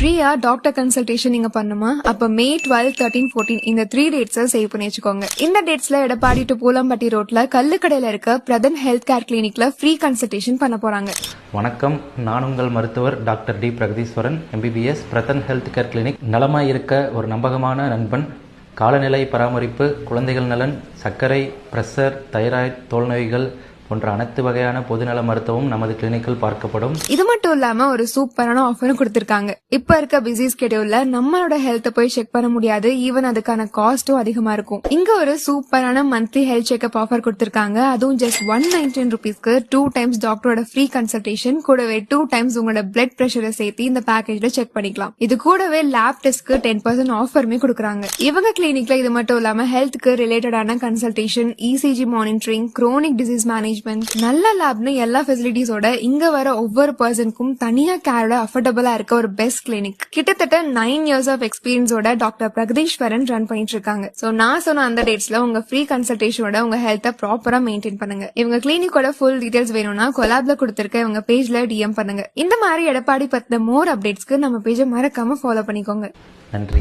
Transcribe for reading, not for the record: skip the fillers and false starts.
ஃப்ரீயா doctor consultation நீங்க பண்ணுமா? அப்ப May 12, 13, 14 இந்த 3 டேட்ஸை சேவ் பண்ணி வச்சுக்கோங்க. இந்த டேட்ஸ்ல எடப்பாடி டு பூலம்பட்டி ரோட்ல கல்லுக்கடையில இருக்க பிரதன் ஹெல்த் கேர் கிளினிக்ல ஃப்ரீ கன்சல்டேஷன் பண்ண போறாங்க. வணக்கம், நான் உங்கள் மருத்துவர் doctor D Pragatheeswaran, MBBS, Pradhan health care clinic. நலமாய் இருக்க ஒரு நம்பகமான நண்பன். காலநிலை பராமரிப்பு, குழந்தைகள் நலன், சர்க்கரை, பிரஷர், தைராய்டு, தோல் நோய்கள் போன்ற அனைத்து வகையான பொதுநல மருத்துவம் நமது கிளினிக்கில் பார்க்கப்படும். இது மட்டும் இல்லாம ஒரு சூப்பரான ஆஃபரும் கொடுத்திருக்காங்க. இப்ப இருக்க பிஸி ஸ்கெடியூல்ல நம்மளோட ஹெல்த் போய் செக் பண்ண முடியாது. ஈவன் அதுக்கான காஸ்டும் அதிகமா இருக்கும். இங்க ஒரு சூப்பரான மந்த்லி ஹெல்த் செக்அப் ஆஃபர் கொடுத்திருக்காங்க. அதுவும் ஜஸ்ட் 119 ருபீஸ்க்கு 2 டைம்ஸ் டாக்டரோட ஃப்ரீ கன்சல்டேஷன், கூடவே 2 டைம்ஸ் உங்களோட பிளட் பிரஷரை சேர்த்து இந்த பேக்கேஜ்ல செக் பண்ணிக்கலாம். இது கூடவே லேப் டெஸ்ட்க்கு 10% ஆஃபருமே கொடுக்குறாங்க. இவங்க கிளினிக்ல இது மட்டும் இல்லாம ஹெல்த்துக்கு ரிலேட்டடான consultation, ECG monitoring, crony disease management, நல்ல லேப்னு எல்லா ஃபெசிலிட்டிஸோட இங்க வர ஒவ்வொரு பர்சனுக்கும் தனியா கேரோட அஃபோர்டபுளா இருக்க ஒரு பெஸ்ட் கிளினிக். கிட்டத்தட்ட 9 இயர்ஸ் ஆஃப் எக்ஸ்பீரியன்ஸோட டாக்டர் பிரகதீஸ்வரன் ரன் பண்ணிட்டு இருக்காங்க. சோ நான் சொன்ன அந்த டேட்ஸ்ல உங்க ஃப்ரீ கன்சல்டேஷனோட உங்க ஹெல்த்தை ப்ராப்பரா மெயின்டைன் பண்ணுங்க. இவங்க கிளினிக்கோட ஃபுல் டீடைல்ஸ் வேணும்னா கொலாப்ல கொடுத்திருக்க இவங்க பேஜ்ல DM பண்ணுங்க. இந்த மாதிரி எடப்பாடி பத்தின மோர் அப்டேட்ஸ்க்கு நம்ம பேஜை மறக்காம ஃபாலோ பண்ணிக்கோங்க. நன்றி.